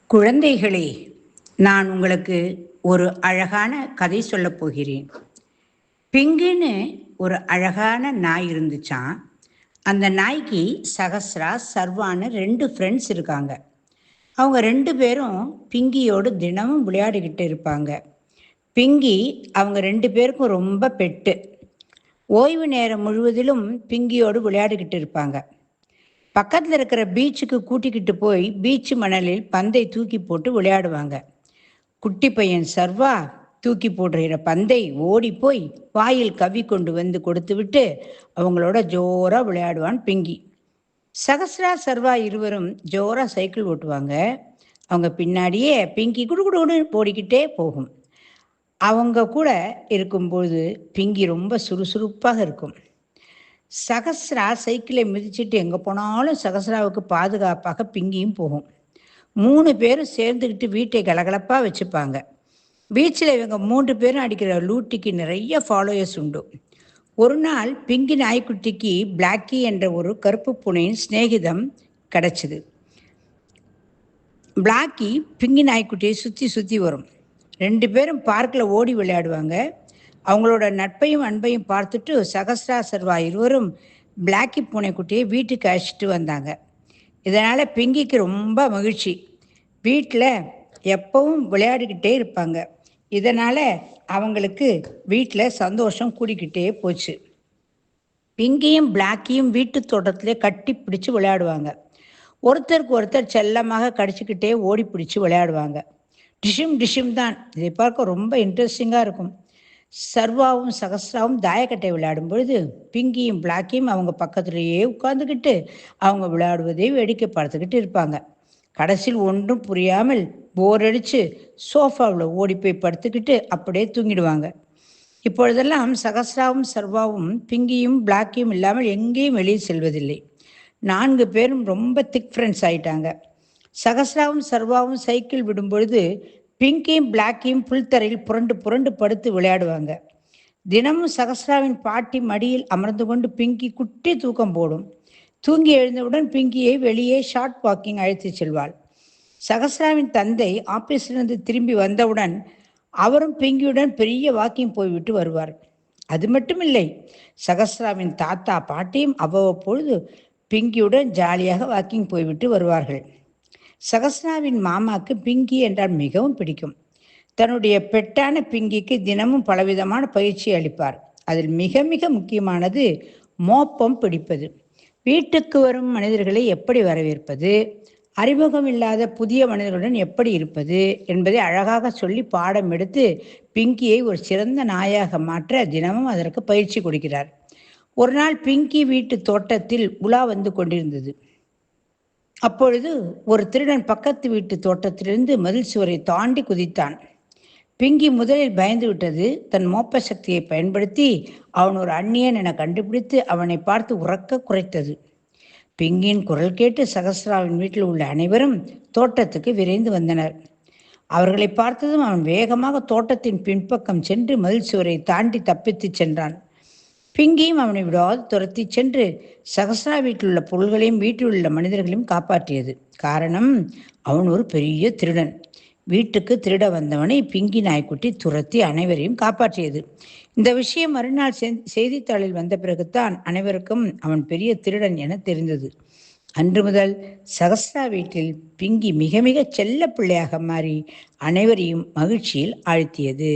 குழந்தைகளே, நான் உங்களுக்கு ஒரு அழகான கதை சொல்லப் போகிறேன். பிங்குன்னு ஒரு அழகான நாய் இருந்துச்சாம். அந்த நாய்க்கு சகஸ்ரா, சர்வான்னு 2 ஃப்ரெண்ட்ஸ் இருக்காங்க. அவங்க 2 பேரும் பிங்கியோடு தினமும் விளையாடிக்கிட்டு இருப்பாங்க. பிங்கி அவங்க 2 பேருக்கும் ரொம்ப பெட்டு. ஓய்வு நேரம் முழுவதிலும் பிங்கியோடு விளையாடிக்கிட்டு இருப்பாங்க. பக்கத்தில் இருக்கிற பீச்சுக்கு கூட்டிக்கிட்டு போய் பீச் மணலில் பந்தை தூக்கி போட்டு விளையாடுவாங்க. குட்டி பையன் சர்வா தூக்கி போடுற பந்தை ஓடி போய் வாயில் கவ்வி கொண்டு வந்து கொடுத்துவிட்டு அவங்களோட ஜோரா விளையாடுவான் பிங்கி. சகஸ்ரா, சர்வா இருவரும் ஜோரா சைக்கிள் ஓட்டுவாங்க. அவங்க பின்னாடியே பிங்கி குடுகுடுன்னு ஓடிக்கிட்டே போகும். அவங்க கூட இருக்கும்போது பிங்கி ரொம்ப சுறுசுறுப்பாக இருக்கும். சகஸ்ரா சைக்கிளை மிதிச்சிட்டு எங்கே போனாலும் சகஸ்ராவுக்கு பாதுகாப்பாக பிங்கியும் போகும். 3 பேரும் சேர்ந்துக்கிட்டு வீட்டை கலகலப்பாக வச்சுப்பாங்க. பீச்சில் இவங்க 3 பேரும் அடிக்கிற லூட்டிக்கு நிறைய ஃபாலோயர்ஸ் உண்டு. ஒரு நாள் பிங்கி நாய்க்குட்டிக்கு பிளாக்கி என்ற ஒரு கருப்பு பூனையின் சிநேகிதம் கிடச்சிது. பிளாக்கி பிங்கி நாய்க்குட்டியை சுற்றி சுற்றி வரும். 2 பேரும் பார்க்கில் ஓடி விளையாடுவாங்க. அவங்களோட நட்பையும் அன்பையும் பார்த்துட்டு சகஸ்ரா, சர்வா இருவரும் பிளாக்கி பூனைக்குட்டியை வீட்டுக்கு அழைச்சிட்டு வந்தாங்க. இதனால் பிங்கிக்கு ரொம்ப மகிழ்ச்சி. வீட்டில் எப்பவும் விளையாடிக்கிட்டே இருப்பாங்க. இதனால் அவங்களுக்கு வீட்டில் சந்தோஷம் கூடிக்கிட்டே போச்சு. பிங்கியும் பிளாக்கியும் வீட்டு தோட்டத்திலே கட்டி பிடிச்சி விளையாடுவாங்க. ஒருத்தருக்கு ஒருத்தர் செல்லமாக கடிச்சிக்கிட்டே ஓடி பிடிச்சி விளையாடுவாங்க. டிஷும் டிஷும் தான். இதை பார்க்க ரொம்ப இன்ட்ரெஸ்டிங்காக இருக்கும். சர்வாவும் சகஸ்ராவும் தாயக்கட்டை விளையாடும் பொழுது பிங்கியும் பிளாக்கியும் அவங்க பக்கத்துலேயே உட்காந்துக்கிட்டு அவங்க விளையாடுவதை வேடிக்கை பார்த்துக்கிட்டு இருப்பாங்க. கடைசியில் ஒன்றும் புரியாமல் போர் அடித்து சோஃபாவில் ஓடி போய் படுத்துக்கிட்டு அப்படியே தூங்கிடுவாங்க. இப்பொழுதெல்லாம் சகஸ்ராவும் சர்வாவும் பிங்கியும் பிளாக்கியும் இல்லாமல் எங்கேயும் வெளியே செல்வதில்லை. 4 பேரும் ரொம்ப திக் ஃப்ரெண்ட்ஸ் ஆயிட்டாங்க. சகஸ்ராவும் சர்வாவும் சைக்கிள் விடும் பொழுது பிங்கியும் பிளாக்கியும் புல்தரையில் புரண்டு புரண்டு படுத்து விளையாடுவாங்க. தினமும் சகஸ்ராவின் பாட்டி மடியில் அமர்ந்து கொண்டு பிங்கி குட்டி தூக்கம் போடும். தூங்கி எழுந்தவுடன் பிங்கியை வெளியே ஷார்ட் வாக்கிங் அழைத்து செல்வாள். சகஸ்ராவின் தந்தை ஆபீஸிலிருந்து திரும்பி வந்தவுடன் அவரும் பிங்கியுடன் பெரிய வாக்கிங் போய்விட்டு வருவார். அது மட்டும் இல்லை, சகஸ்ராவின் தாத்தா பாட்டியும் அவ்வப்பொழுது பிங்கியுடன் ஜாலியாக வாக்கிங் போய்விட்டு வருவார்கள். சகஸ்ராவின் மாமாவுக்கு பிங்கி என்றால் மிகவும் பிடிக்கும். தன்னுடைய பெட்டான பிங்கிக்கு தினமும் பலவிதமான பயிற்சி அளிப்பார். அதில் மிக மிக முக்கியமானது மோப்பம் பிடிப்பது. வீட்டுக்கு வரும் மனிதர்களை எப்படி வரவேற்பது, அறிமுகம் இல்லாத புதிய மனிதர்களுடன் எப்படி இருப்பது என்பதை அழகாக சொல்லி பாடம் எடுத்து பிங்கியை ஒரு சிறந்த நாயாக மாற்ற தினமும் அதற்கு பயிற்சி கொடுக்கிறார். ஒரு நாள் பிங்கி வீட்டு தோட்டத்தில் உலா வந்து கொண்டிருந்தது. அப்பொழுது ஒரு திருடன் பக்கத்து வீட்டு தோட்டத்திலிருந்து மதில் சுவரை தாண்டி குதித்தான். பிங்கி முதலில் பயந்து விட்டது. தன் மோப்ப சக்தியை பயன்படுத்தி அவன் ஒரு அந்நியன் என கண்டுபிடித்து அவனை பார்த்து உரக்க குறைத்தது. பிங்கியின் குரல் கேட்டு சகஸ்ராவின் வீட்டில் உள்ள அனைவரும் தோட்டத்துக்கு விரைந்து வந்தனர். அவர்களை பார்த்ததும் அவன் வேகமாக தோட்டத்தின் பின்பக்கம் சென்று மதில் சுவரை தாண்டி தப்பித்து சென்றான். பிங்கியும் அவனை விடாது துரத்தி சென்று சகஸ்ரா வீட்டில் உள்ள பொருள்களையும் வீட்டில் உள்ள மனிதர்களையும் காப்பாற்றியது. காரணம், அவன் ஒரு பெரிய திருடன். வீட்டுக்கு திருட வந்தவனை பிங்கி நாய்க்குட்டி துரத்தி அனைவரையும் காப்பாற்றியது. இந்த விஷயம் மறுநாள் செய்தித்தாளில் வந்த பிறகுதான் அனைவருக்கும் அவன் பெரிய திருடன் என தெரிந்தது. அன்று முதல் சகஸ்ரா வீட்டில் பிங்கி மிக மிக செல்ல பிள்ளையாக மாறி அனைவரையும் மகிழ்ச்சியில் ஆழ்த்தியது.